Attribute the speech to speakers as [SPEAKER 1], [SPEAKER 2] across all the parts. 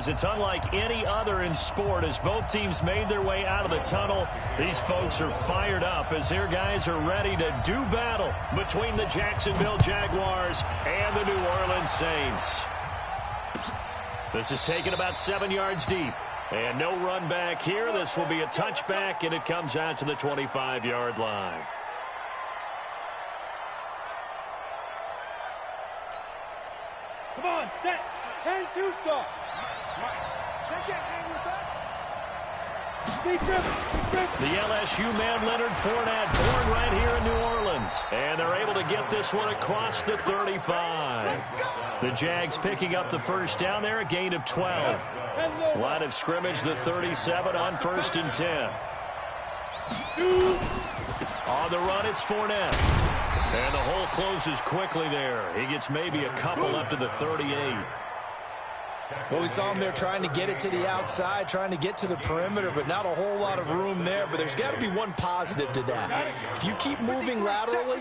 [SPEAKER 1] because it's unlike any other in sport. As both teams made their way out of the tunnel, these folks are fired up as their guys are ready to do battle between the Jacksonville Jaguars and the New Orleans Saints. This is taken about 7 yards deep. And no run back here. This will be a touchback, and it comes out to the 25-yard line.
[SPEAKER 2] Come on, set. 10-2 stop. They can't hang with us.
[SPEAKER 1] The LSU man, Leonard Fournette, born right here in New Orleans. And they're able to get this one across the 35. The Jags picking up the first down there, a gain of 12. Line of scrimmage, the 37 on 1st and 10. On the run, it's Fournette. And the hole closes quickly there. He gets maybe a couple up to the 38.
[SPEAKER 3] Well, we saw him there trying to get it to the outside, trying to get to the perimeter, but not a whole lot of room there. But there's got to be one positive to that. If you keep moving laterally,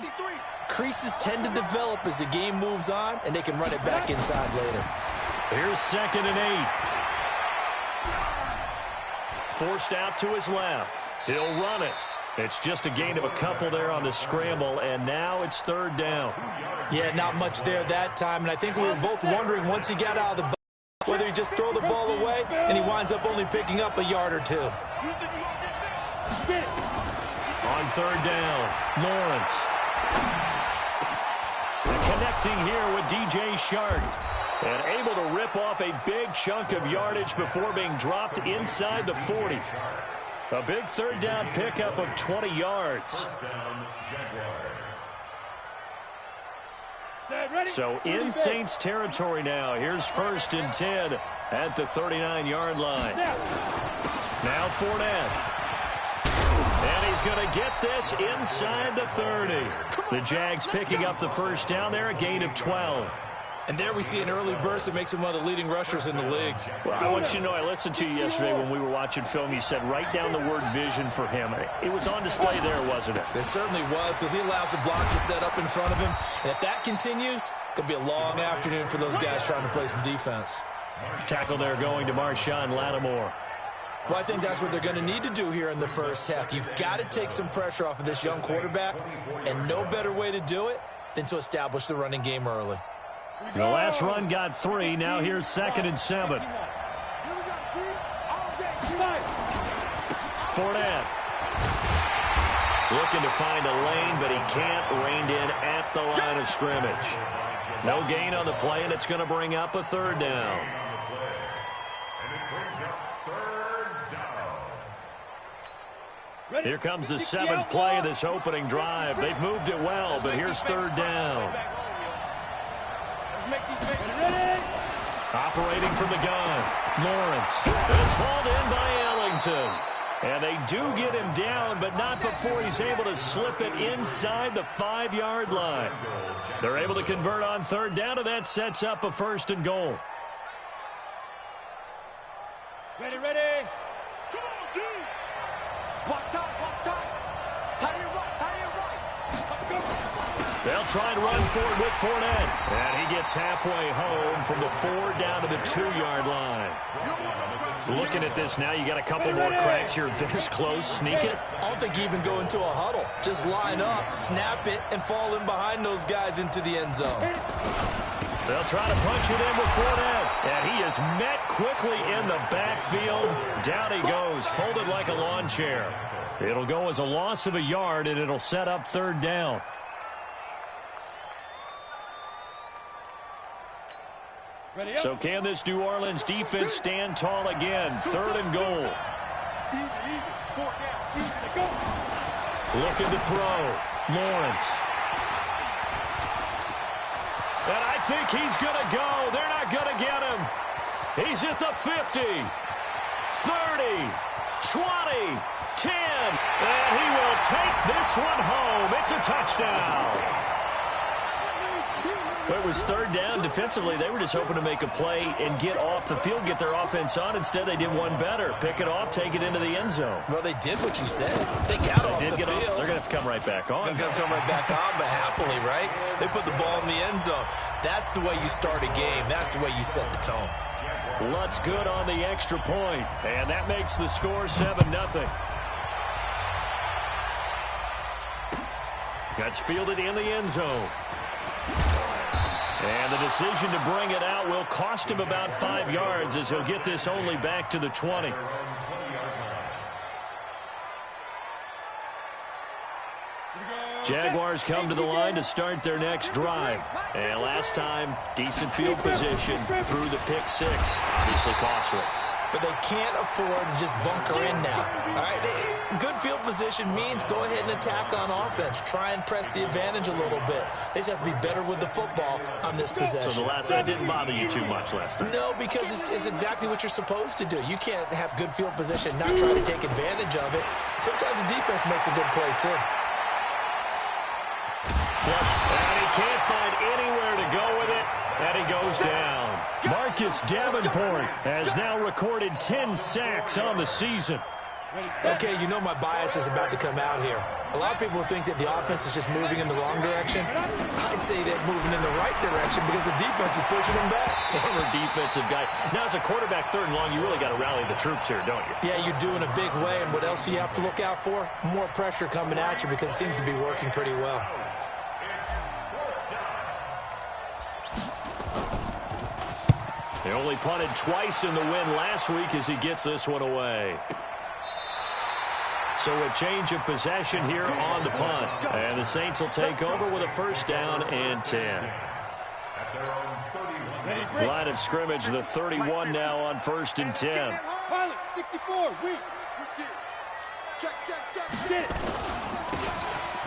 [SPEAKER 3] creases tend to develop as the game moves on, and they can run it back inside later.
[SPEAKER 1] Here's 2nd and 8. Forced out to his left. He'll run it. It's just a gain of a couple there on the scramble, and now it's 3rd down.
[SPEAKER 3] Yeah, not much there that time, and I think we were both wondering once he got out of the box whether he just throw the ball away, and he winds up only picking up a yard or 2.
[SPEAKER 1] On 3rd down, Lawrence. Connecting here with DJ Shark. And able to rip off a big chunk of yardage before being dropped inside the 40. A big 3rd down pickup of 20 yards. So in Saints territory now. Here's 1st and 10 at the 39-yard line. Now Fournette. And he's going to get this inside the 30. The Jags picking up the first down there, a gain of 12.
[SPEAKER 3] And there we see an early burst that makes him one of the leading rushers in the league.
[SPEAKER 1] Well, I want you to know, I listened to you yesterday when we were watching film. You said write down the word vision for him. It was on display there, wasn't it?
[SPEAKER 3] It certainly was, because he allows the blocks to set up in front of him. And if that continues, it'll be a long afternoon for those guys trying to play some defense.
[SPEAKER 1] Tackle there going to Marshawn Lattimore.
[SPEAKER 3] Well, I think that's what they're going to need to do here in the first half. You've got to take some pressure off of this young quarterback, and no better way to do it than to establish the running game early.
[SPEAKER 1] The last run got 3. Now here's 2nd and 7. Fournette. Looking to find a lane, but he can't. Reined in at the line of scrimmage. No gain on the play, and it's going to bring up a 3rd down. Here comes the 7th play of this opening drive. They've moved it well, but here's 3rd down. Operating from the gun, Lawrence. And it's hauled in by Ellington. And they do get him down, but not before he's able to slip it inside the 5-yard line. They're able to convert on 3rd down, and that sets up a 1st and goal.
[SPEAKER 2] Ready, ready. Come on, dude. Walk time, walk time. Tie it right, tie it right.
[SPEAKER 1] They'll try and run forward with Fournette. And he gets halfway home from the 4 down to the 2-yard line. Looking at this now, you got a couple more cracks here this close. Sneak it.
[SPEAKER 3] I don't think you even go into a huddle. Just line up, snap it, and fall in behind those guys into the end zone.
[SPEAKER 1] They'll try to punch it in with Fournette. And he is met quickly in the backfield. Down he goes, folded like a lawn chair. It'll go as a loss of a yard, and it'll set up 3rd down. So can this New Orleans defense stand tall again? 3rd and goal. Looking to throw. Lawrence. And I think he's going to go. They're not going to get him. He's at the 50, 30, 20, 10. And he will take this one home. It's a touchdown. Well, it was 3rd down. Defensively, they were just hoping to make a play and get off the field, get their offense on. Instead, they did one better. Pick it off, take it into the end zone.
[SPEAKER 3] Well, they did what you said. They got off the field.
[SPEAKER 1] They're going to have to come right back on.
[SPEAKER 3] They're going to come right back on, but happily, right? They put the ball in the end zone. That's the way you start a game. That's the way you set the tone.
[SPEAKER 1] Lutz good on the extra point, and that makes the score 7-0. That's fielded in the end zone. And the decision to bring it out will cost him about 5 yards as he'll get this only back to the 20. Jaguars come to the line to start their next drive. And last time, decent field position through the pick six. Obviously costly.
[SPEAKER 3] But they can't afford to just bunker in now. All right, good field position means go ahead and attack on offense. Try and press the advantage a little bit. They just have to be better with the football on this possession.
[SPEAKER 1] So the last one didn't bother you too much last time?
[SPEAKER 3] No, because it's exactly what you're supposed to do. You can't have good field position, not try to take advantage of it. Sometimes the defense makes a good play, too.
[SPEAKER 1] Flush, and he can't find anywhere to go with it, and he goes down. Marcus Davenport has now recorded 10 sacks on the season.
[SPEAKER 3] Okay, you know my bias is about to come out here. A lot of people think that the offense is just moving in the wrong direction. I'd say they're moving in the right direction because the defense is pushing them back.
[SPEAKER 1] Former defensive guy. Now, as a quarterback, 3rd and long, you really got to rally the troops here, don't you?
[SPEAKER 3] Yeah, you do in a big way, and what else do you have to look out for? More pressure coming at you because it seems to be working pretty well.
[SPEAKER 1] They only punted twice in the win last week as he gets this one away. So a change of possession here on the punt. And the Saints will take over with a 1st down and 10. Line of scrimmage, the 31 now on 1st and 10.
[SPEAKER 2] 64,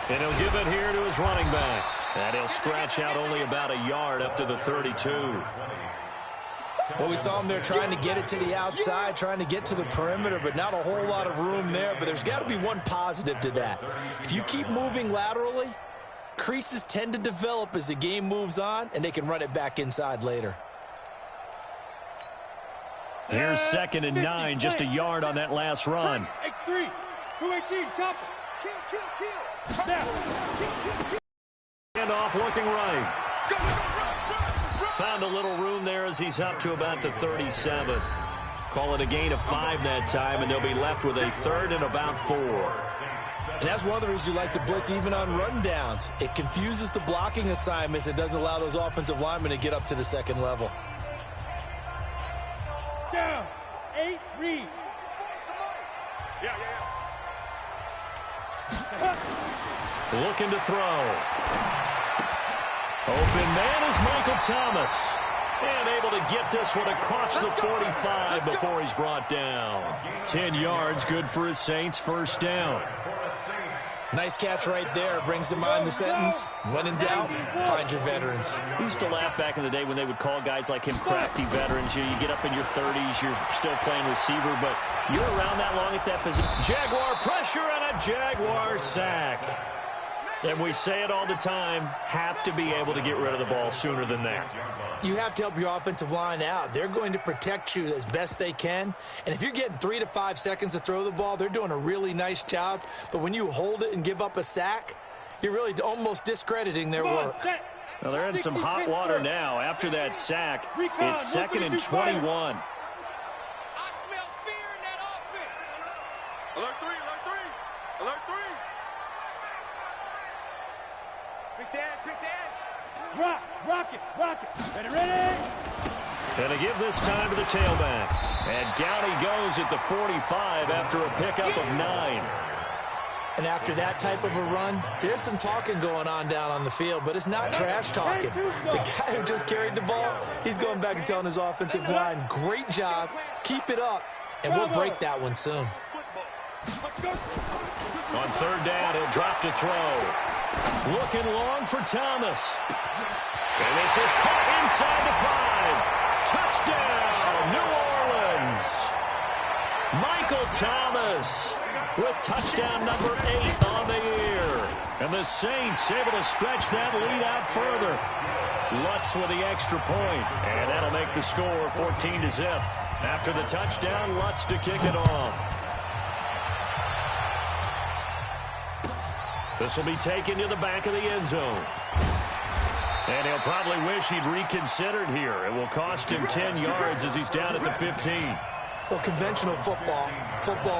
[SPEAKER 1] And he'll give it here to his running back. And he'll scratch out only about a yard up to the 32.
[SPEAKER 3] Well, we saw him there trying to get it to the outside, trying to get to the perimeter, but not a whole lot of room there. But there's got to be one positive to that. If you keep moving laterally, creases tend to develop as the game moves on, and they can run it back inside later.
[SPEAKER 1] Here's 2nd and 9, just a yard on that last run.
[SPEAKER 2] X3, 218, chopper. Kill.
[SPEAKER 1] Hand off looking right. Found a little room there as he's up to about the 37. Call it a gain of 5 that time, and they'll be left with a 3rd and about 4.
[SPEAKER 3] And that's one of the reasons you like to blitz even on rundowns. It confuses the blocking assignments. It doesn't allow those offensive linemen to get up to the 2nd level.
[SPEAKER 2] Down. 8, read.
[SPEAKER 1] Looking to throw. Open man is Michael Thomas. And able to get this one across the 45 before he's brought down. 10 yards, good for his Saints, 1st down.
[SPEAKER 3] Nice catch right there. Brings to mind the sentence, when in doubt, find your veterans.
[SPEAKER 1] We used to laugh back in the day when they would call guys like him crafty veterans. You get up in your 30s, you're still playing receiver, but you're around that long at that position. Jaguar pressure and a Jaguar sack. And we say it all the time, have to be able to get rid of the ball sooner than that.
[SPEAKER 3] You have to help your offensive line out. They're going to protect you as best they can. And if you're getting 3 to 5 seconds to throw the ball, they're doing a really nice job. But when you hold it and give up a sack, you're really almost discrediting their work.
[SPEAKER 1] Well, they're in some hot water now. After that sack, it's 2nd and 21.
[SPEAKER 2] Rock it. Ready.
[SPEAKER 1] And they give this time to the tailback. And down he goes at the 45 after a pickup of 9.
[SPEAKER 3] And after that type of a run, there's some talking going on down on the field, but it's not trash talking. The guy who just carried the ball, he's going back and telling his offensive line, great job, keep it up, and we'll break that one soon.
[SPEAKER 1] On 3rd down, he'll drop to throw. Looking long for Thomas. And this is caught inside the 5. Touchdown, New Orleans. Michael Thomas with touchdown number 8 on the year. And the Saints able to stretch that lead out further. Lutz with the extra point. And that'll make the score 14-0. After the touchdown, Lutz to kick it off. This will be taken to the back of the end zone. And he'll probably wish he'd reconsidered here. It will cost him 10 yards as he's down at the 15.
[SPEAKER 3] Well, conventional football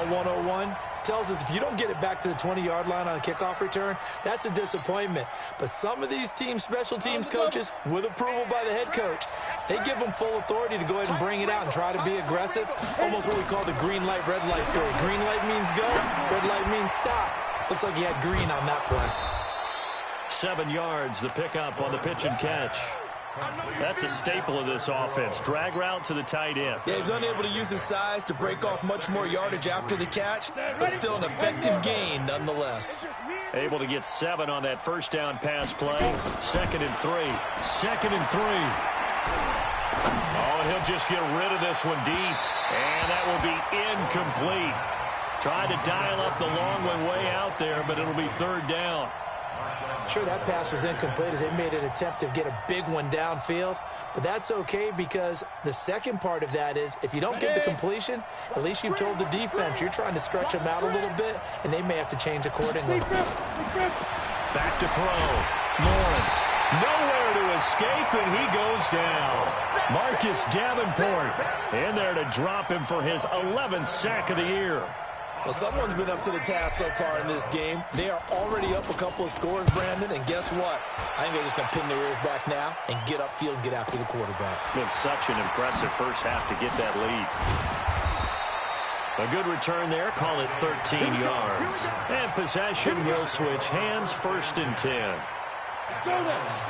[SPEAKER 3] 101, tells us if you don't get it back to the 20-yard line on a kickoff return, that's a disappointment. But some of these special teams coaches, with approval by the head coach, they give them full authority to go ahead and bring it out and try to be aggressive. Almost what we call the green light, red light theory. Green light means go, red light means stop. Looks like he had green on that play.
[SPEAKER 1] 7 yards, the pickup on the pitch and catch. That's a staple of this offense. Drag route to the tight end.
[SPEAKER 3] Yeah, he was unable to use his size to break off much more yardage after the catch, but still an effective gain nonetheless.
[SPEAKER 1] Able to get 7 on that first down pass play. 2nd and 3. 2nd and 3. Oh, and he'll just get rid of this one deep, and that will be incomplete. Tried to dial up the long one way out there, but it'll be 3rd down.
[SPEAKER 3] Sure, that pass was incomplete as they made an attempt to get a big one downfield, but that's okay because the second part of that is if you don't get the completion, at least you've told the defense you're trying to stretch them out a little bit, and they may have to change accordingly.
[SPEAKER 1] Back to throw. Lawrence, nowhere to escape, and he goes down. Marcus Davenport in there to drop him for his 11th sack of the year.
[SPEAKER 3] Well, someone's been up to the task so far in this game. They are already up a couple of scores, Brandon, and guess what? I think they're just going to pin their ears back now and get upfield and get after the quarterback.
[SPEAKER 1] Been such an impressive first half to get that lead. A good return there. Call it 13 yards. And possession will switch hands. 1st and 10.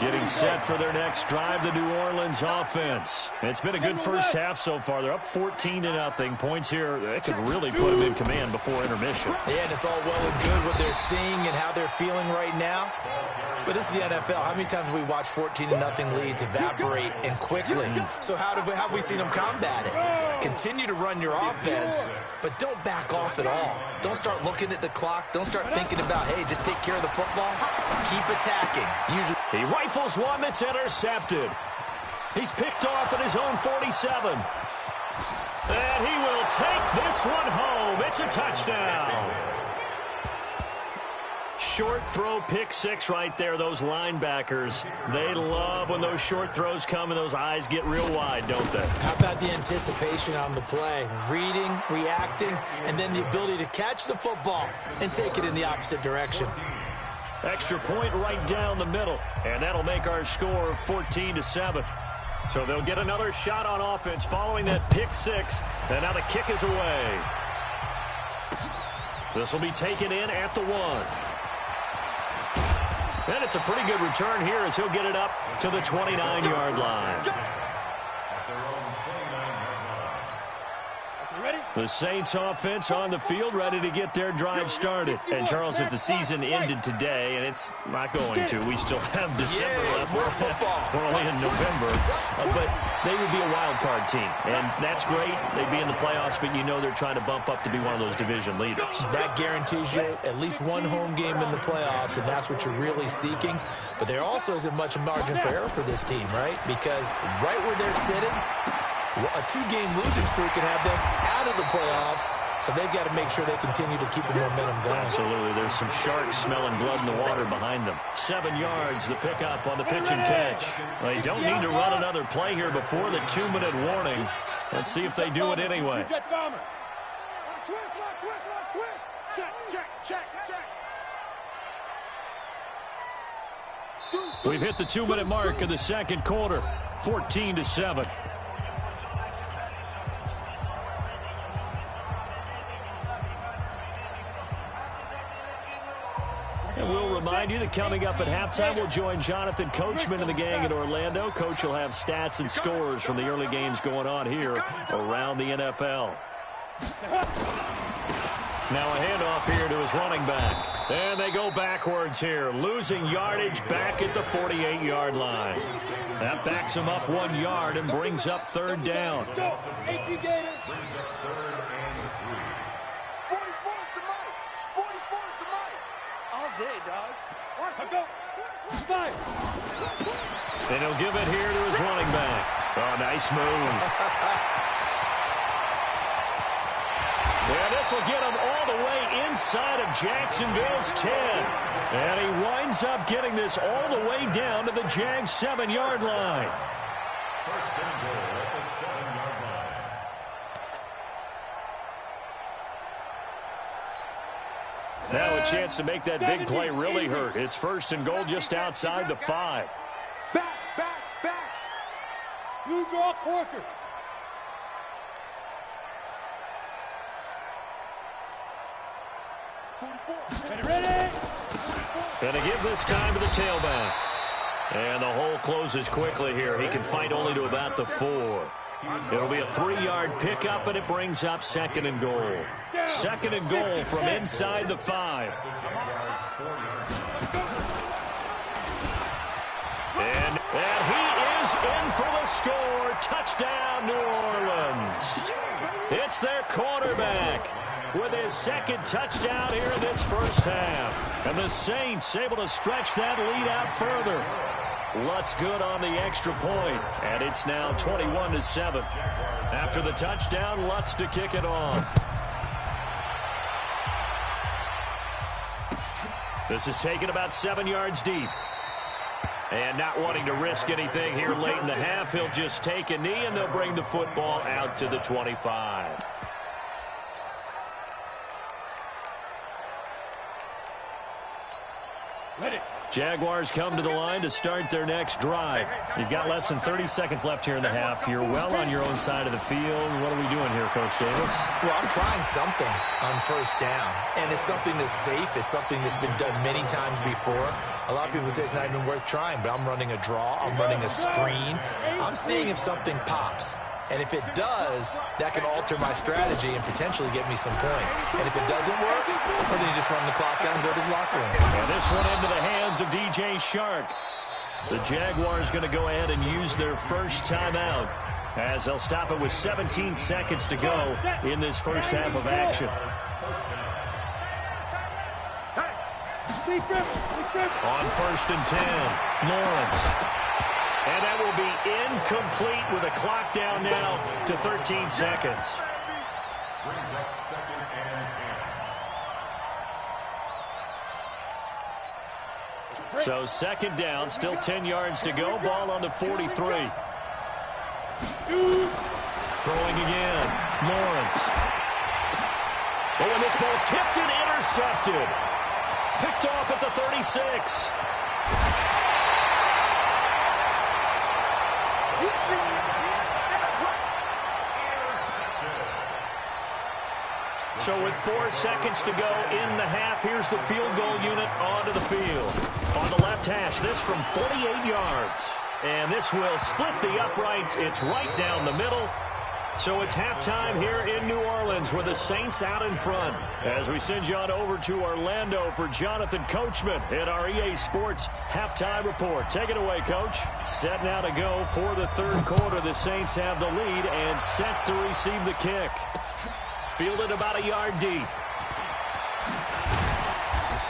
[SPEAKER 1] Getting set for their next drive, the New Orleans offense. It's been a good first half so far. They're up 14-0. Points here, that could really put them in command before intermission.
[SPEAKER 3] Yeah, and it's all well and good what they're seeing and how they're feeling right now. But this is the NFL. How many times have we watched 14-0 leads evaporate and quickly? So how have we seen them combat it? Continue to run your offense, but don't back off at all. Don't start looking at the clock. Don't start thinking about, hey, just take care of the football. Keep attacking. Usually
[SPEAKER 1] he rifles one that's intercepted. He's picked off at his own 47. And he will take this one home. It's a touchdown. Short throw, pick 6 right there. Those linebackers, they love when those short throws come and those eyes get real wide, don't they?
[SPEAKER 3] How about the anticipation on the play? Reading, reacting, and then the ability to catch the football and take it in the opposite direction.
[SPEAKER 1] Extra point right down the middle, and that'll make our score 14-7. So they'll get another shot on offense following that pick 6, and now the kick is away. This will be taken in at the 1. And it's a pretty good return here as he'll get it up to the 29-yard line. The Saints offense on the field ready to get their drive started. And, Charles, if the season ended today, and it's not going to, we still have December left. We're only in November. But they would be a wild card team. And that's great. They'd be in the playoffs, but you know they're trying to bump up to be one of those division leaders.
[SPEAKER 3] That guarantees you at least one home game in the playoffs, and that's what you're really seeking. But there also isn't much margin for error for this team, right? Because right where they're sitting, a 2-game losing streak could have them out of the playoffs, so they've got to make sure they continue to keep the momentum going.
[SPEAKER 1] Absolutely. There's some sharks smelling blood in the water behind them. 7 yards, the pickup on the pitch and catch. They don't need to run another play here before the 2-minute warning. Let's see if they do it anyway. We've hit the 2-minute mark of the second quarter. 14-7. And we'll remind you that coming up at halftime, we'll join Jonathan Coachman and the gang in Orlando. Coach will have stats and scores from the early games going on here around the NFL. Now a handoff here to his running back. And they go backwards here, losing yardage back at the 48-yard line. That backs him up 1 yard and brings up 3rd down. And he'll give it here to his running back. Oh, nice move. And This will get him all the way inside of Jacksonville's 10. And he winds up getting this all the way down to the Jags 7-yard line.
[SPEAKER 4] First and goal at the 7-yard line.
[SPEAKER 1] Now a chance to make that big play really hurt. It's first and goal just outside the 5.
[SPEAKER 2] Back, back, back. You draw corkers. Ready?
[SPEAKER 1] Going to give this time to the tailback. And the hole closes quickly here. He can fight only to about the 4. It'll be a 3-yard pickup, and it brings up second and goal. Second and goal from inside the 5. And he is in for the score. Touchdown, New Orleans. It's their quarterback with his second touchdown here in this first half. And the Saints able to stretch that lead out further. Lutz good on the extra point, and it's now 21-7. After the touchdown, Lutz to kick it off. This is taken about 7 yards deep. And not wanting to risk anything here late in the half, he'll just take a knee, and they'll bring the football out to the 25. Jaguars come to the line to start their next drive. You've got less than 30 seconds left here in the half. You're well on your own side of the field. What are we doing here, Coach Davis?
[SPEAKER 3] Well, I'm trying something on first down, and it's something that's safe. It's something that's been done many times before. A lot of people say it's not even worth trying, but I'm running a draw. I'm running a screen. I'm seeing if something pops. And if it does, that can alter my strategy and potentially get me some points. And if it doesn't work, well, then you just run the clock down and go to the locker room.
[SPEAKER 1] And this one into the hands of DJ Shark. The Jaguars going to go ahead and use their first timeout as they'll stop it with 17 seconds to go in this first half of action. On first and 10, Lawrence. And that will be incomplete with a clock down now to 13 seconds.
[SPEAKER 4] Brings up second and 10.
[SPEAKER 1] So second down, still 10 yards to go. Ball on the 43. Throwing again, Lawrence. Oh, and this ball's tipped and intercepted. Picked off at the 36. So with 4 seconds to go in the half, here's the field goal unit onto the field. On the left hash, this from 48 yards. And this will split the uprights. It's right down the middle. So it's halftime here in New Orleans with the Saints out in front. As we send you on over to Orlando for Jonathan Coachman in our EA Sports halftime report. Take it away, Coach. Set now to go for the third quarter. The Saints have the lead and set to receive the kick. Fielded about a yard deep.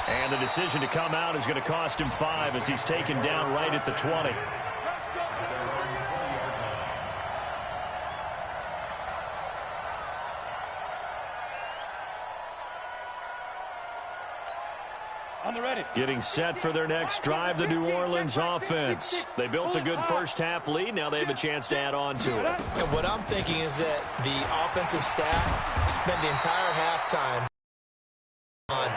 [SPEAKER 1] And the decision to come out is going to cost him 5 as he's taken down right at the 20.
[SPEAKER 2] On the ready.
[SPEAKER 1] Getting set for their next drive, the New Orleans offense. They built a good first half lead. Now they have a chance to add on to it.
[SPEAKER 3] And what I'm thinking is that the offensive staff spent the entire halftime on,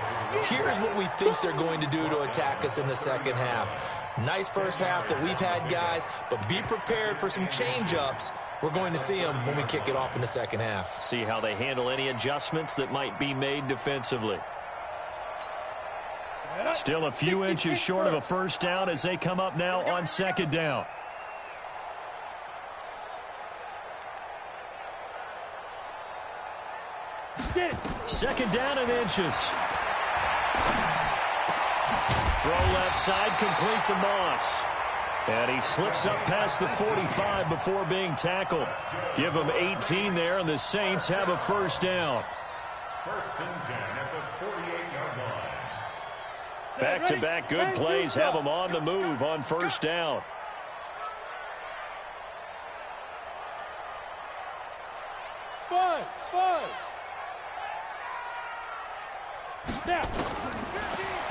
[SPEAKER 3] here's what we think they're going to do to attack us in the second half. Nice first half that we've had, guys, but be prepared for some change-ups. We're going to see them when we kick it off in the second half.
[SPEAKER 1] See how they handle any adjustments that might be made defensively. Still a few inches short of a first down as they come up now on second down. Second down and inches. Throw left side, complete to Moss. And he slips up past the 45 before being tackled. Give him 18 there, and the Saints have a first down.
[SPEAKER 4] First and 10 at the 48-yard line.
[SPEAKER 1] Back-to-back good plays have them on the move on first down.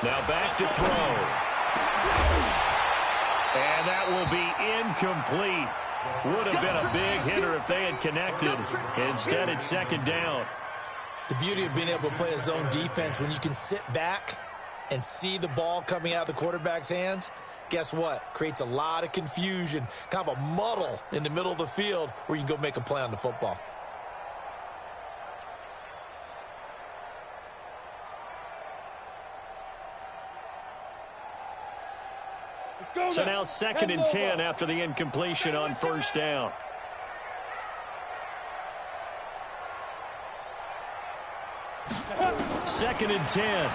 [SPEAKER 1] Now back to throw. And that will be incomplete. Would have been a big hitter if they had connected. Instead, it's second down.
[SPEAKER 3] The beauty of being able to play a zone defense, when you can sit back and see the ball coming out of the quarterback's hands, guess what? Creates a lot of confusion, kind of a muddle in the middle of the field where you can go make a play on the football.
[SPEAKER 1] So now 2nd and 10 after the incompletion on first down. Second and 10.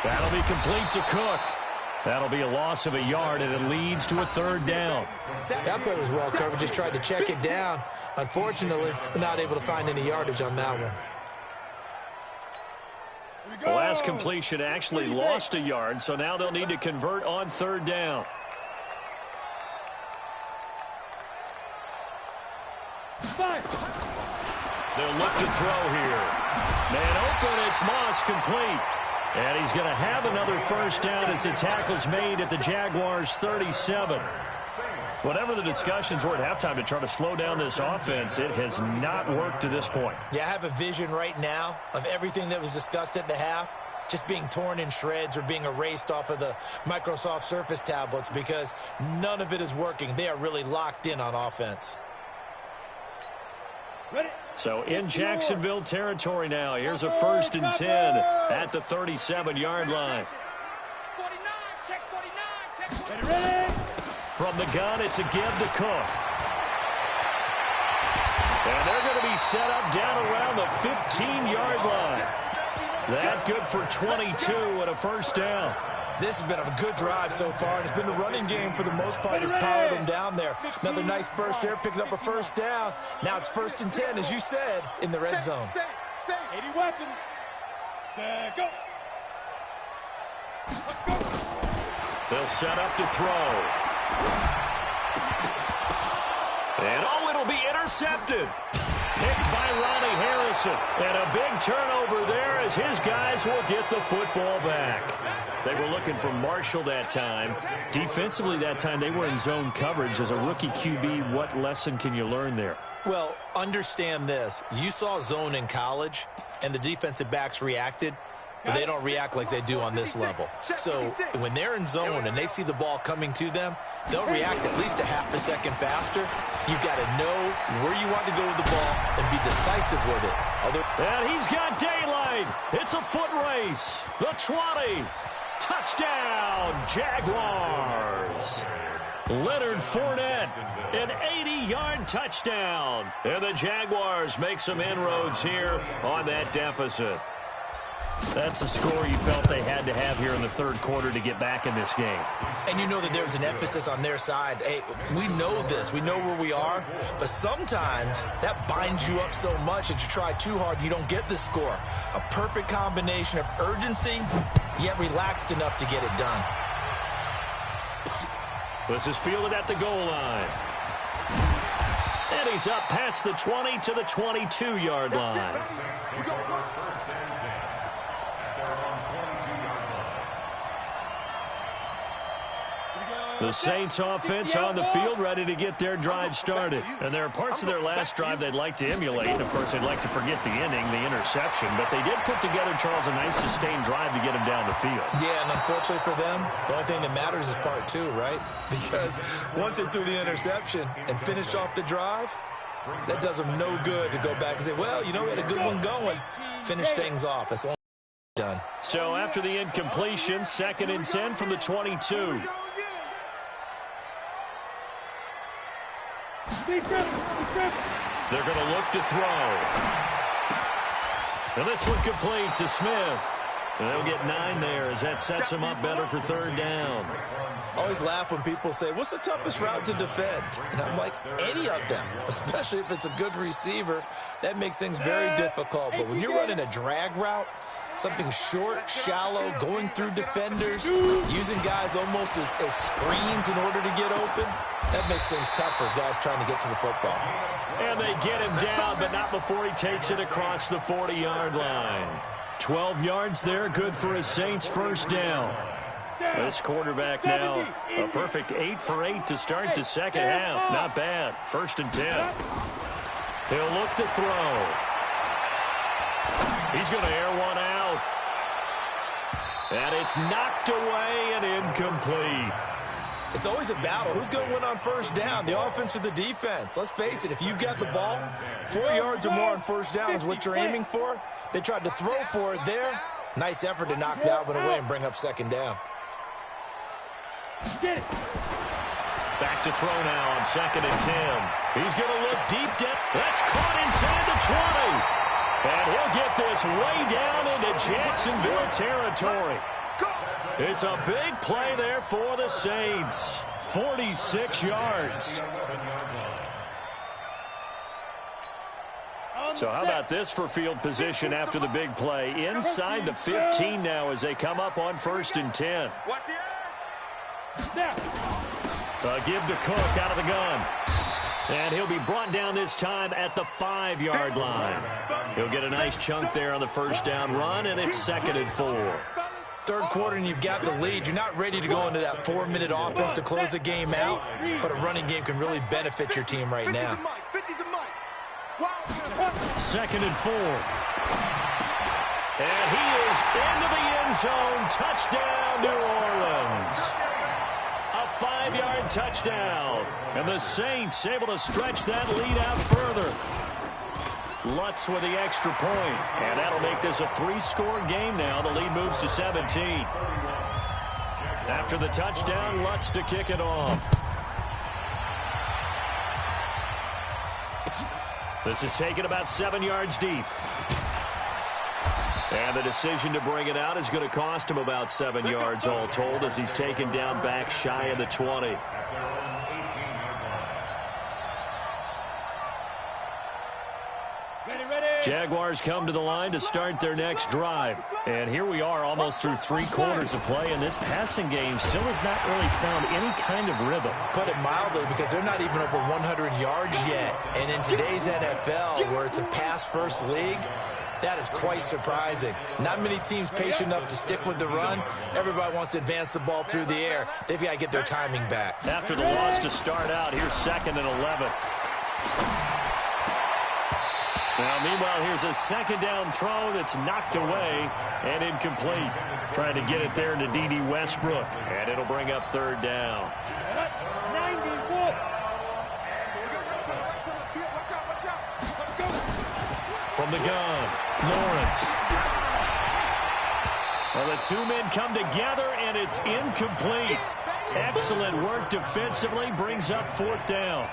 [SPEAKER 1] That'll be complete to Cook. That'll be a loss of a yard, and it leads to a third down.
[SPEAKER 3] That play was well covered. Just tried to check it down. Unfortunately, not able to find any yardage on that one.
[SPEAKER 1] The last completion actually lost a yard, so now they'll need to convert on third down. They'll look to throw here. Man open, it's Moss, complete. And he's going to have another first down as the tackle's made at the Jaguars' 37. Whatever the discussions were at halftime to try to slow down this offense, it has not worked to this point.
[SPEAKER 3] Yeah, I have a vision right now of everything that was discussed at the half just being torn in shreds or being erased off of the Microsoft Surface tablets because none of it is working. They are really locked in on offense.
[SPEAKER 1] So in Jacksonville territory now. Here's a 1st and 10 at the 37-yard line.
[SPEAKER 2] 49, check 49, check 49.
[SPEAKER 1] From the gun, it's a give to Cook. And they're going to be set up down around the 15-yard line. That good for 22 and a first down.
[SPEAKER 3] This has been a good drive so far, and it's been the running game for the most part has powered them down there. Another nice burst there, picking up a first down. Now it's 1st and 10, as you said, in the red zone.
[SPEAKER 2] 80 weapons. Go.
[SPEAKER 1] They'll set up to throw. And oh, it'll be intercepted. Picked by Ronnie Harrison. And a big turnover there as his guys will get the football back. They were looking for Marshall that time. Defensively that time, they were in zone coverage. As a rookie QB, what lesson can you learn there?
[SPEAKER 3] Well, understand this. You saw zone in college, and the defensive backs reacted, but they don't react like they do on this level. So when they're in zone and they see the ball coming to them, they'll react at least a half a second faster. You've got to know where you want to go with the ball and be decisive with it.
[SPEAKER 1] And he's got daylight. It's a foot race. The 20. Touchdown, Jaguars. Leonard Fournette, an 80-yard touchdown. And the Jaguars make some inroads here on that deficit. That's a score you felt they had to have here in the third quarter to get back in this game.
[SPEAKER 3] And you know that there's an emphasis on their side. Hey, we know this. We know where we are. But sometimes that binds you up so much that you try too hard, you don't get the score. A perfect combination of urgency, yet relaxed enough to get it done.
[SPEAKER 1] This is fielded at the goal line. And he's up past the 20 to the 22-yard line. The Saints offense on the field ready to get their drive started. And there are parts of their last drive they'd like to emulate. And, of course, they'd like to forget the inning, the interception. But they did put together, Charles, a nice sustained drive to get them down the field.
[SPEAKER 3] Yeah, and unfortunately for them, the only thing that matters is part two, right? Because once they threw the interception and finished off the drive, that does them no good to go back and say, well, you know, we had a good one going. Finish things off. That's all done.
[SPEAKER 1] So after the incompletion, 2nd and 10 from the 22.
[SPEAKER 2] They're
[SPEAKER 1] going to look to throw. And this one complete to Smith. And they'll get 9 there as that sets them up better for third down.
[SPEAKER 3] I always laugh when people say, what's the toughest route to defend? And I'm like, any of them, especially if it's a good receiver. That makes things very difficult. But when you're running a drag route, something short, shallow, going through defenders, using guys almost as screens in order to get open, that makes things tough for guys trying to get to the football.
[SPEAKER 1] And they get him down, but not before he takes it across the 40-yard line. 12 yards there, good for a Saints first down. This quarterback now, a perfect 8 for 8 to start the second half. Not bad. 1st and 10. He'll look to throw. He's going to air one out. And it's knocked away and incomplete.
[SPEAKER 3] It's always a battle. Who's going to win on first down, the offense or the defense? Let's face it, if you've got the ball, 4 yards or more on first down is what you're aiming for. They tried to throw for it there. Nice effort to knock that one away and bring up second down.
[SPEAKER 1] Back to throw now on 2nd and 10. He's going to look deep down. That's caught inside the 20. And he'll get this way down into Jacksonville territory. It's a big play there for the Saints. 46 yards. So how about this for field position after the big play? Inside the 15 now as they come up on 1st and 10. Give to Cook out of the gun. And he'll be brought down this time at the 5-yard line. He'll get a nice chunk there on the first down run, and it's 2nd and 4.
[SPEAKER 3] Third quarter and you've got the lead. You're not ready to go into that 4-minute offense to close the game out, but a running game can really benefit your team right now.
[SPEAKER 1] 2nd and 4. And he is into the end zone. Touchdown, New Orleans. A 5-yard touchdown. And the Saints able to stretch that lead out further. Lutz with the extra point. And that'll make this a 3-score game now. The lead moves to 17. After the touchdown, Lutz to kick it off. This is taken about 7 yards deep. And the decision to bring it out is going to cost him about 7 yards all told as he's taken down back shy of the 20. Jaguars come to the line to start their next drive. And here we are almost through 3 quarters of play, and this passing game still has not really found any kind of rhythm.
[SPEAKER 3] Put it mildly, because they're not even over 100 yards yet. And in today's NFL, where it's a pass-first league, that is quite surprising. Not many teams patient enough to stick with the run. Everybody wants to advance the ball through the air. They've got to get their timing back.
[SPEAKER 1] After the loss to start out, here's 2nd and 11. Now, meanwhile, here's a 2nd down throw that's knocked away and incomplete. Trying to get it there to D.D. Westbrook, and it'll bring up 3rd down.
[SPEAKER 2] 91.
[SPEAKER 1] From the gun, Lawrence. Well, the 2 men come together, and it's incomplete. Excellent work defensively, brings up 4th down.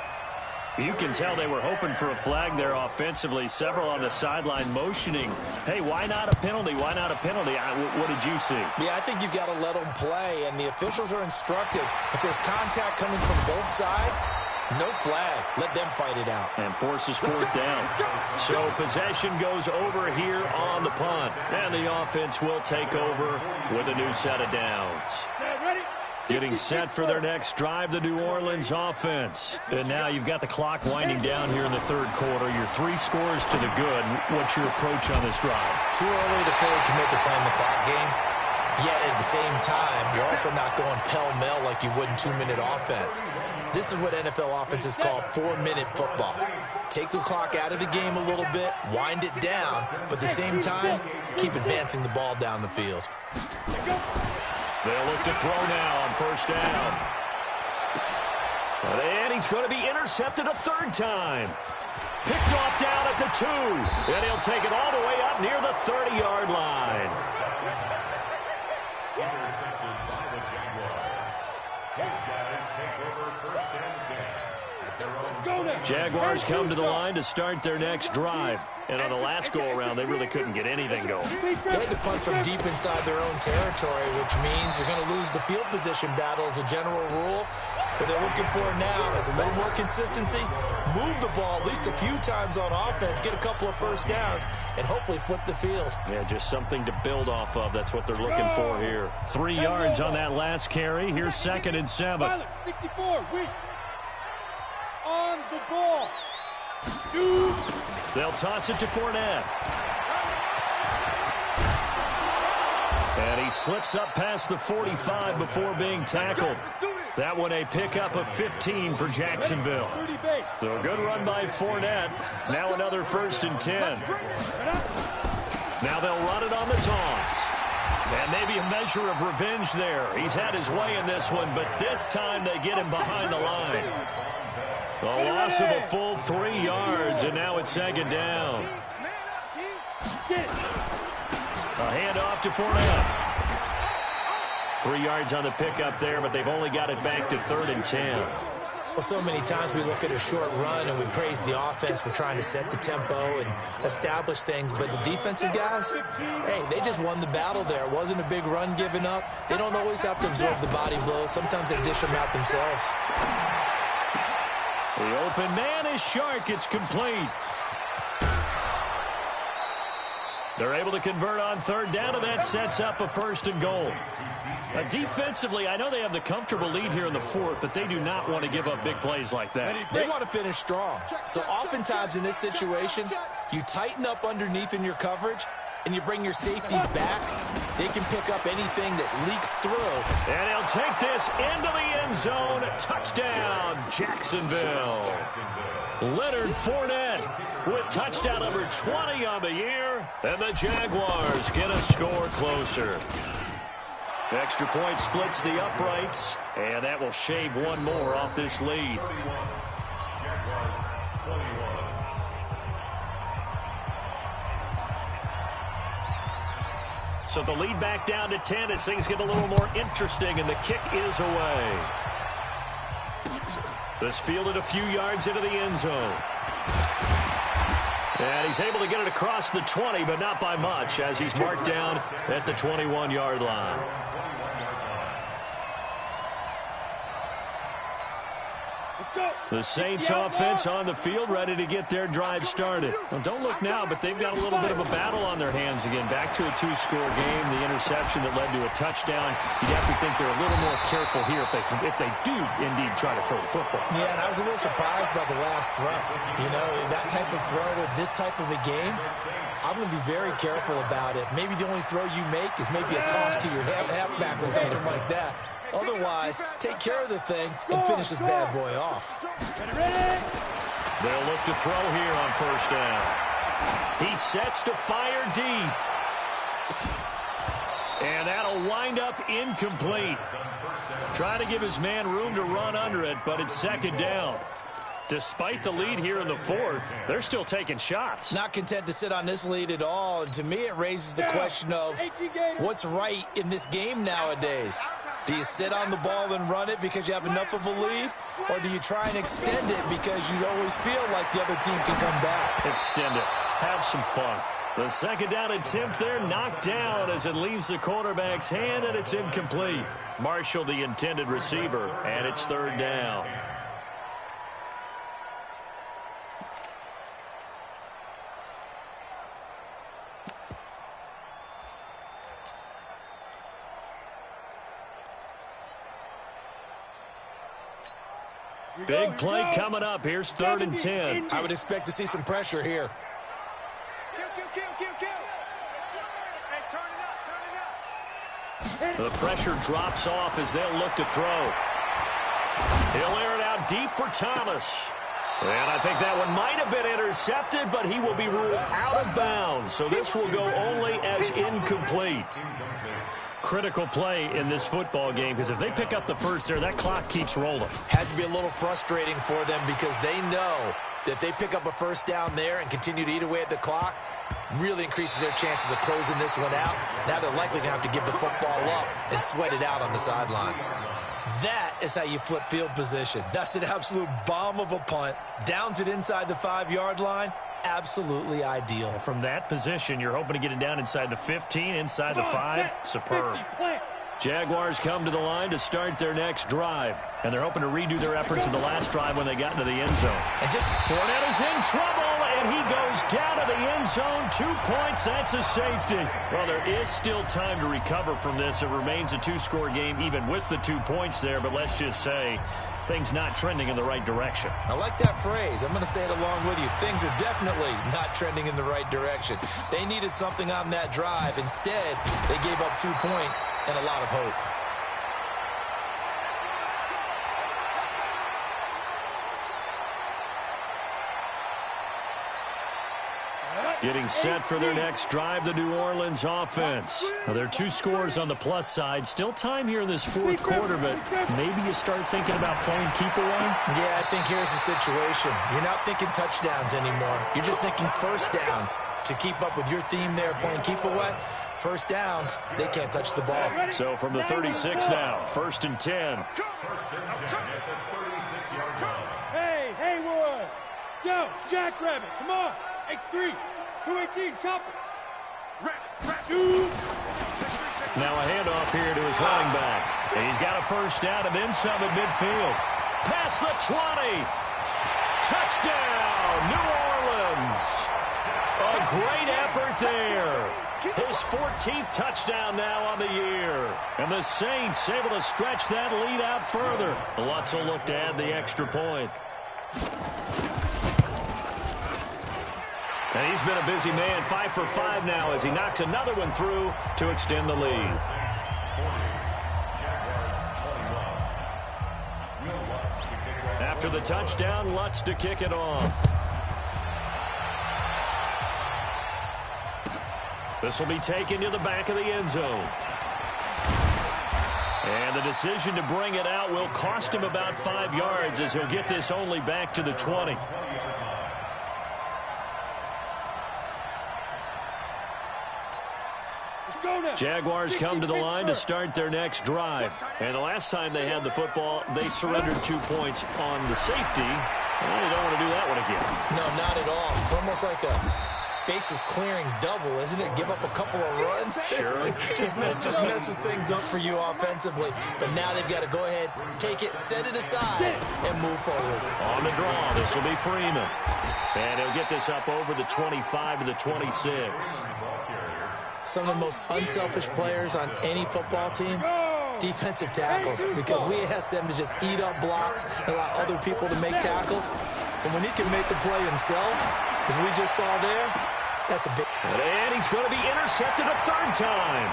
[SPEAKER 1] You can tell they were hoping for a flag there offensively. Several on the sideline motioning, hey, why not a penalty? Why not a penalty? What did you see?
[SPEAKER 3] Yeah, I think you've got to let them play, and the officials are instructed. If there's contact coming from both sides, no flag. Let them fight it out.
[SPEAKER 1] And forces 4th down. So possession goes over here on the punt. And the offense will take over with a new set of downs. Getting set for their next drive, the New Orleans offense. And now you've got the clock winding down here in the 3rd quarter. You're 3 scores to the good. What's your approach on this drive?
[SPEAKER 3] Too early to fully commit to playing the clock game. Yet at the same time, you're also not going pell-mell like you would in 2-minute offense. This is what NFL offenses call 4-minute football. Take the clock out of the game a little bit, wind it down, but at the same time, keep advancing the ball down the field.
[SPEAKER 1] They'll look to throw now on 1st down. And he's going to be intercepted a 3rd time. Picked off down at the 2. And he'll take it all the way up near the 30-yard line.
[SPEAKER 4] Intercepted by the Jaguars. His guys take over 1st and 10 at their own.
[SPEAKER 1] Jaguars come to the line to start their next drive. And on the last go-around, they really couldn't get anything going.
[SPEAKER 3] They had to punt from deep inside their own territory, which means you're going to lose the field position battle as a general rule. What they're looking for now is a little more consistency, move the ball at least a few times on offense, get a couple of first downs, and hopefully flip the field.
[SPEAKER 1] Yeah, just something to build off of. That's what they're looking for here. 3 yards on that last carry. Here's 2nd and 7.
[SPEAKER 2] 64, weak. On the ball.
[SPEAKER 1] They'll toss it to Fournette. And he slips up past the 45 before being tackled. That one a pickup of 15 for Jacksonville. So a good run by Fournette. Now another 1st and 10. Now they'll run it on the toss. And maybe a measure of revenge there. He's had his way in this one, but this time they get him behind the line. A loss of a full 3 yards, and now it's 2nd down. A handoff to Fournette. 3 yards on the pickup there, but they've only got it back to 3rd and 10.
[SPEAKER 3] Well, so many times we look at a short run and we praise the offense for trying to set the tempo and establish things, but the defensive guys, hey, they just won the battle there. It wasn't a big run given up. They don't always have to absorb the body blows. Sometimes they dish them out themselves.
[SPEAKER 1] The open man is Shark. It's complete. They're able to convert on 3rd down, and that sets up a 1st and goal. Defensively, I know they have the comfortable lead here in the 4th, but they do not want to give up big plays like that.
[SPEAKER 3] They want to finish strong. So oftentimes in this situation, you tighten up underneath in your coverage, and you bring your safeties back. They can pick up anything that leaks through.
[SPEAKER 1] And he'll take this into the end zone. Touchdown, Jacksonville. Leonard Fournette with touchdown number 20 on the year. And the Jaguars get a score closer. Extra point splits the uprights, and that will shave one more off this lead. So the lead back down to 10 as things get a little more interesting, and the kick is away. This fielded a few yards into the end zone. And he's able to get it across the 20, but not by much, as he's marked down at the 21-yard line. The Saints offense on the field, ready to get their drive started. Well, don't look now, but they've got a little bit of a battle on their hands again. Back to a 2-score game, the interception that led to a touchdown. You'd have to think they're a little more careful here if they do indeed try to throw the football.
[SPEAKER 3] Yeah, and I was a little surprised by the last throw. You know, that type of throw with this type of a game, I'm going to be very careful about it. Maybe the only throw you make is maybe a toss to your halfback or something like that. Otherwise, take care of the thing and finish this bad boy off.
[SPEAKER 1] They'll look to throw here on 1st down. He sets to fire deep. And that'll wind up incomplete. Trying to give his man room to run under it, but it's 2nd down. Despite the lead here in the 4th, they're still taking shots.
[SPEAKER 3] Not content to sit on this lead at all. And to me, it raises the question of what's right in this game nowadays. Do you sit on the ball and run it because you have enough of a lead? Or do you try and extend it because you always feel like the other team can come back?
[SPEAKER 1] Extend it. Have some fun. The 2nd down attempt there knocked down as it leaves the quarterback's hand, and it's incomplete. Marshall, the intended receiver, and it's 3rd down. Big play coming up. Here's 3rd and 10.
[SPEAKER 3] I would expect to see some pressure here.
[SPEAKER 1] The pressure drops off as they'll look to throw. He'll air it out deep for Thomas. And I think that one might have been intercepted, but he will be ruled out of bounds. So this will go only as incomplete. Critical play in this football game, because if they pick up the first there, that clock keeps rolling.
[SPEAKER 3] Has to be a little frustrating for them because they know that if they pick up a 1st down there and continue to eat away at the clock, really increases their chances of closing this one out. Now they're likely going to have to give the football up and sweat it out on the sideline. That is how you flip field position. That's an absolute bomb of a punt. Downs it inside the 5-yard line. Absolutely ideal.
[SPEAKER 1] From that position, you're hoping to get it down inside the 15, inside the 5. Superb. Jaguars come to the line to start their next drive, and they're hoping to redo their efforts in the last drive when they got into the end zone.
[SPEAKER 3] And just
[SPEAKER 1] Fournette is in trouble, and he goes down to the end zone. 2 points, that's a safety. Well, there is still time to recover from this. It remains a 2-score game even with the 2 points there, but let's just say things not trending in the right direction.
[SPEAKER 3] I like that phrase. I'm going to say it along with you. Things are definitely not trending in the right direction. They needed something on that drive. Instead, they gave up 2 points and a lot of hope.
[SPEAKER 1] Getting set for their next drive, the New Orleans offense. Now, there are 2 scores on the plus side. Still time here in this fourth quarter, but maybe you start thinking about playing keep away?
[SPEAKER 3] Yeah, I think here's the situation. You're not thinking touchdowns anymore. You're just thinking first downs. To keep up with your theme there, playing keep away, first downs, they can't touch the ball.
[SPEAKER 1] So from the 36 now, 1st and 10.
[SPEAKER 4] First and 10 at the 36-yard line.
[SPEAKER 2] Hey, Haywood. Yo, Jackrabbit, come on. X3, 218, chop it. Shoot.
[SPEAKER 1] Now a handoff here to his running back. And he's got a first down and then some at midfield. Past the 20. Touchdown, New Orleans. A great effort there. His 14th touchdown now on the year. And the Saints able to stretch that lead out further. Lutz will look to add the extra point. And he's been a busy man, 5 for 5 now as he knocks another one through to extend the lead. After the touchdown, Lutz to kick it off. This will be taken to the back of the end zone. And the decision to bring it out will cost him about 5 yards as he'll get this only back to the 20. Jaguars come to the line to start their next drive. And the last time they had the football, they surrendered 2 points on the safety. Well, you don't want to do that one again.
[SPEAKER 3] No, not at all. It's almost like a bases clearing double, isn't it? Give up a couple of runs.
[SPEAKER 1] Sure.
[SPEAKER 3] just messes things up for you offensively. But now they've got to go ahead, take it, set it aside, and move forward.
[SPEAKER 1] On the draw, this will be Freeman. And he'll get this up over the 25 to the 26.
[SPEAKER 3] Some of the most unselfish players on any football team, defensive tackles, because we ask them to just eat up blocks, allow other people to make tackles. And when he can make the play himself, as we just saw there, that's a big...
[SPEAKER 1] And he's going to be intercepted a 3rd time.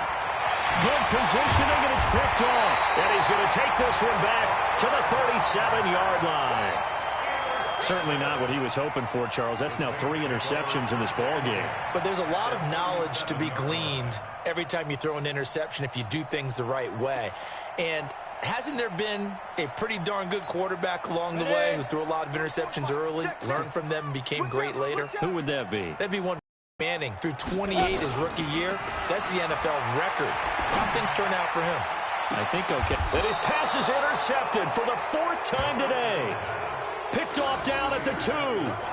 [SPEAKER 1] Good positioning, and it's picked off. And he's going to take this one back to the 37-yard line. Certainly not what he was hoping for, Charles. That's now 3 interceptions in this ball game.
[SPEAKER 3] But there's a lot of knowledge to be gleaned every time you throw an interception if you do things the right way. And hasn't there been a pretty darn good quarterback along the way who threw a lot of interceptions early, learned from them, and became great later?
[SPEAKER 1] Who would that be?
[SPEAKER 3] That'd be one Manning. Through 28 his rookie year. That's the NFL record. How things turn out for him?
[SPEAKER 1] I think okay. And his pass is intercepted for the 4th time today. Picked off down at the 2.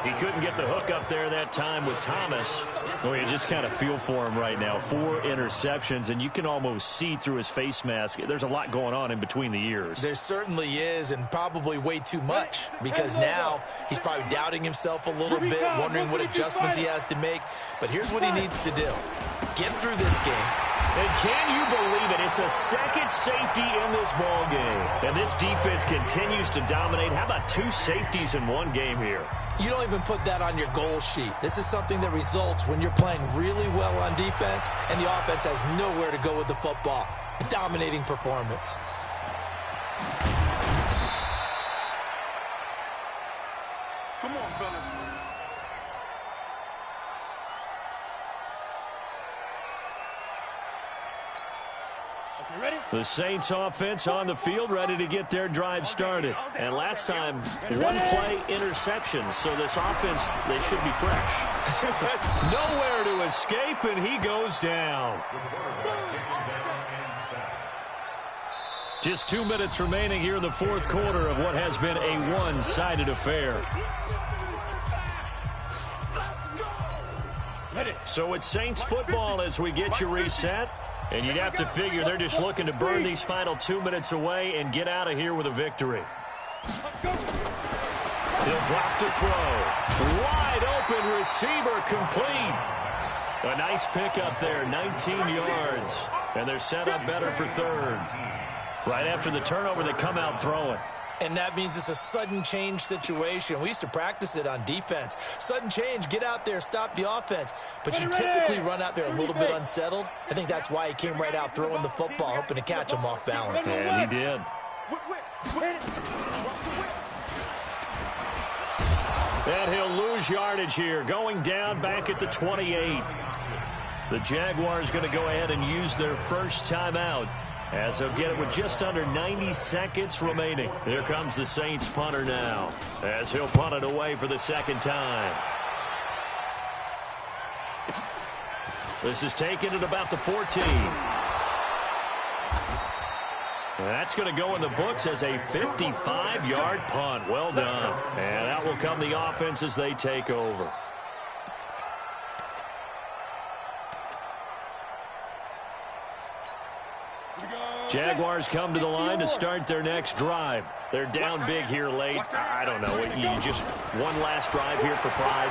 [SPEAKER 1] He couldn't get the hook up there that time with Thomas. Well, you just kind of feel for him right now. 4 interceptions, and you can almost see through his face mask. There's a lot going on in between the ears.
[SPEAKER 3] There certainly is, and probably way too much, because now he's probably doubting himself a little bit, wondering what adjustments he has to make. But here's what he needs to do. Get through this game.
[SPEAKER 1] And can you believe it? It's a 2nd safety in this ball game. And this defense continues to dominate. How about 2 safeties in one game here?
[SPEAKER 3] You don't even put that on your goal sheet. This is something that results when you're playing really well on defense and the offense has nowhere to go with the football. Dominating performance.
[SPEAKER 2] Come on, fellas. Ready?
[SPEAKER 1] The Saints offense on the field, ready to get their drive started. And last time, 1 play interception, so this offense, they should be fresh. Nowhere to escape, and he goes down. Just 2 minutes remaining here in the 4th quarter of what has been a one-sided affair. So it's Saints football as we get you reset. And you'd have to figure they're just looking to burn these final 2 minutes away and get out of here with a victory. He'll drop to throw. Wide open receiver complete. A nice pickup there, 19 yards. And they're set up better for 3rd. Right after the turnover, they come out throwing.
[SPEAKER 3] And that means it's a sudden change situation. We used to practice it on defense. Sudden change, get out there, stop the offense. But you typically run out there a little bit unsettled. I think that's why he came right out throwing the football, hoping to catch him off balance.
[SPEAKER 1] And he did. And he'll lose yardage here, going down back at the 28. The Jaguars going to go ahead and use their first timeout, as they'll get it with just under 90 seconds remaining. Here comes the Saints punter now, as he'll punt it away for the second time. This is taken at about the 14. That's going to go in the books as a 55-yard punt. Well done. And out will come the offense as they take over. Jaguars come to the line to start their next drive. They're down big here late. I don't know. You just one last drive here for pride.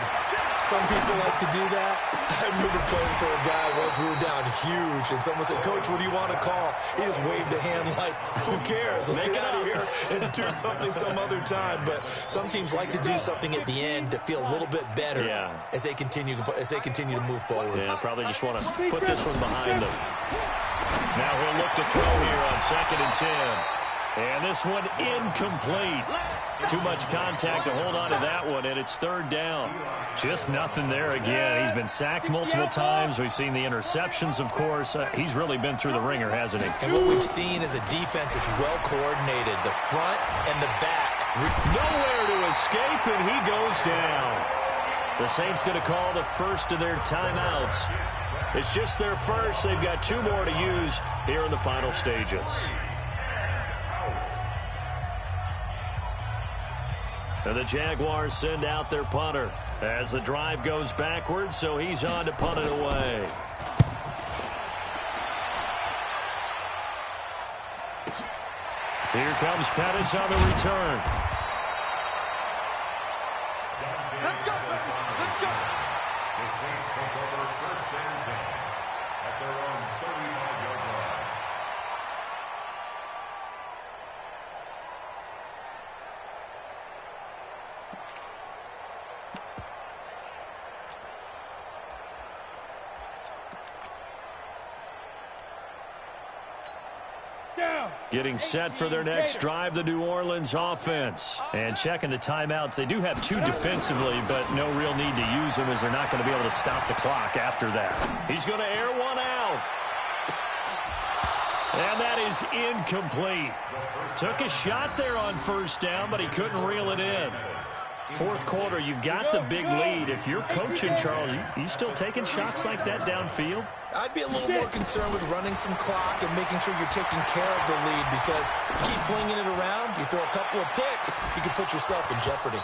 [SPEAKER 3] Some people like to do that. I remember playing for a guy once. We were down huge, and someone said, "Coach, what do you want to call?" He just waved a hand like, "Who cares? Let's get out of here and do something some other time." But some teams like to do something at the end to feel a little bit better as they continue to move forward.
[SPEAKER 1] Yeah, probably just want to put this one behind them. Now he'll look to throw here on 2nd and 10. And this one incomplete. Too much contact to hold on to that one, and it's 3rd down. Just nothing there again. He's been sacked multiple times. We've seen the interceptions, of course. He's really been through the ringer, hasn't he?
[SPEAKER 3] And what we've seen is a defense is well coordinated. The front and the back.
[SPEAKER 1] Nowhere to escape, and he goes down. The Saints going to call the first of their timeouts. It's just their first. They've got 2 more to use here in the final stages. And the Jaguars send out their punter as the drive goes backwards, so he's on to punt it away. Here comes Pettis on the return.
[SPEAKER 2] Let's go, let's go.
[SPEAKER 4] The Saints take over 1st and 10 at their own 35-yard line.
[SPEAKER 1] Getting set for their next drive, the New Orleans offense. And checking the timeouts. They do have 2 defensively, but no real need to use them as they're not going to be able to stop the clock after that. He's going to air one out. And that is incomplete. Took a shot there on 1st down, but he couldn't reel it in. 4th quarter, you've got the big lead. If you're coaching, Charles, you still taking shots like that downfield?
[SPEAKER 3] I'd be a little more concerned with running some clock and making sure you're taking care of the lead, because you keep flinging it around, you throw a couple of picks, you can put yourself in jeopardy.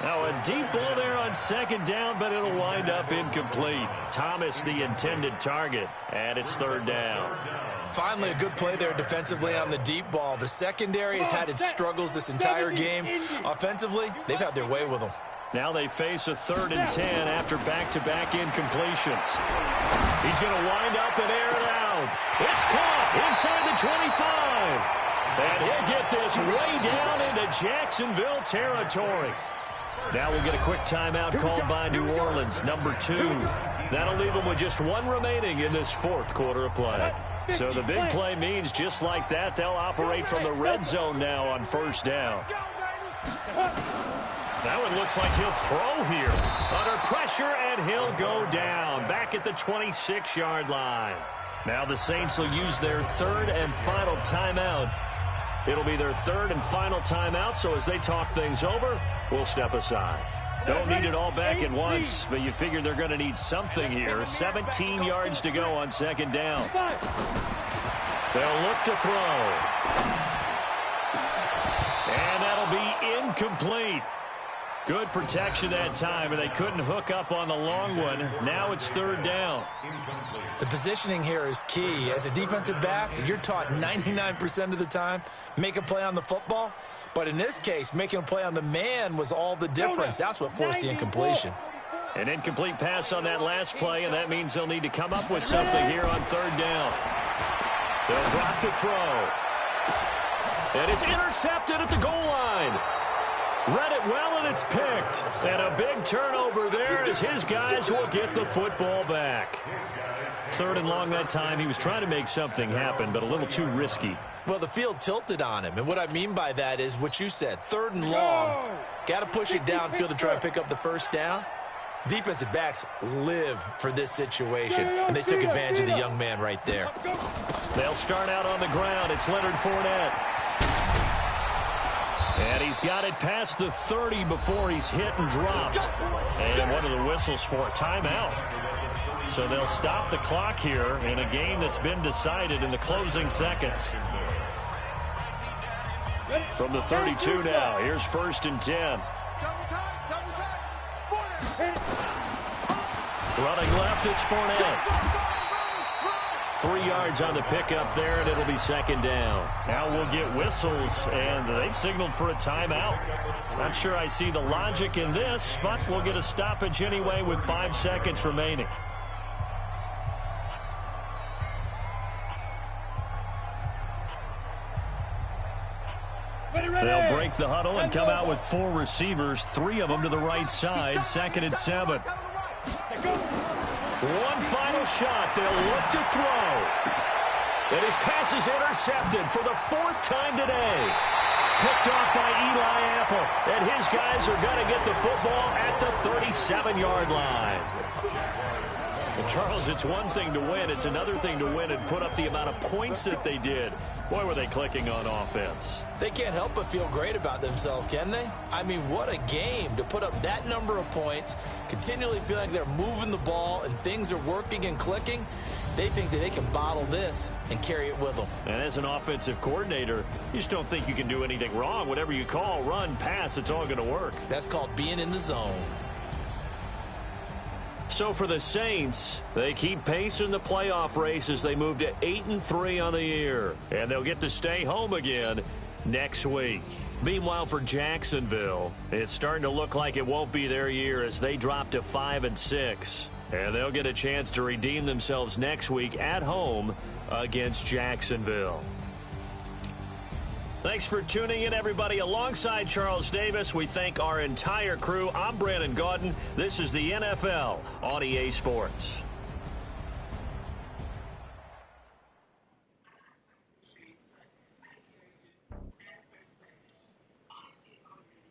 [SPEAKER 1] Now a deep ball there on 2nd down, but it'll wind up incomplete. Thomas the intended target, and it's 3rd down.
[SPEAKER 3] Finally, a good play there defensively on the deep ball. The secondary has had its struggles this entire game. Offensively, they've had their way with them.
[SPEAKER 1] Now they face a 3rd and 10 after back-to-back incompletions. He's going to wind up and air it out. It's caught inside the 25. And he'll get this way down into Jacksonville territory. Now we'll get a quick timeout called by New Orleans, number 2. That'll leave them with just 1 remaining in this 4th quarter of play. So the big play means just like that, they'll operate from the red zone now on 1st down. That one looks like he'll throw here. Under pressure, and he'll go down. Back at the 26-yard line. Now the Saints will use their 3rd and final timeout. It'll be their 3rd and final timeout, so as they talk things over, we'll step aside. Don't need it all back at once, but you figure they're going to need something here. 17 yards to go on 2nd down. They'll look to throw. And that'll be incomplete. Good protection that time, and they couldn't hook up on the long one. Now it's 3rd down.
[SPEAKER 3] The positioning here is key. As a defensive back, you're taught 99% of the time, make a play on the football. But in this case, making a play on the man was all the difference. That's what forced the incompletion.
[SPEAKER 1] An incomplete pass on that last play, and that means they'll need to come up with something here on 3rd down. They'll drop to throw. And it's intercepted at the goal line. Read it well, and it's picked. And a big turnover there as his guys will get the football back. 3rd and long that time. He was trying to make something happen, but a little too risky.
[SPEAKER 3] Well, the field tilted on him, and what I mean by that is what you said. 3rd and long. Got to push it downfield to try and pick up the first down. Defensive backs live for this situation, and they took advantage of the young man right there.
[SPEAKER 1] They'll start out on the ground. It's Leonard Fournette. And he's got it past the 30 before he's hit and dropped. And one of the whistles for a timeout. So they'll stop the clock here in a game that's been decided in the closing seconds. From the 32 now, here's 1st and 10. Running left, it's Fournette. 3 yards on the pickup there, and it'll be 2nd down. Now we'll get whistles, and they've signaled for a timeout. Not sure I see the logic in this, but we'll get a stoppage anyway with 5 seconds remaining. They'll break the huddle and come out with 4 receivers, 3 of them to the right side, 2nd and 7. One final shot. They'll look to throw. And his pass is intercepted for the 4th time today. Picked off by Eli Apple. And his guys are going to get the football at the 37-yard line. Well, Charles, it's one thing to win. It's another thing to win and put up the amount of points that they did. Boy, were they clicking on offense.
[SPEAKER 3] They can't help but feel great about themselves, can they? I mean, what a game to put up that number of points, continually feel like they're moving the ball and things are working and clicking. They think that they can bottle this and carry it with them.
[SPEAKER 1] And as an offensive coordinator, you just don't think you can do anything wrong. Whatever you call, run, pass, it's all going to work.
[SPEAKER 3] That's called being in the zone.
[SPEAKER 1] So for the Saints, they keep pace in the playoff race as they move to 8-3 on the year. And they'll get to stay home again next week. Meanwhile, for Jacksonville, it's starting to look like it won't be their year as they drop to 5-6. And they'll get a chance to redeem themselves next week at home against Jacksonville. Thanks for tuning in, everybody. Alongside Charles Davis, we thank our entire crew. I'm Brandon Gaudin. This is the NFL on EA Sports.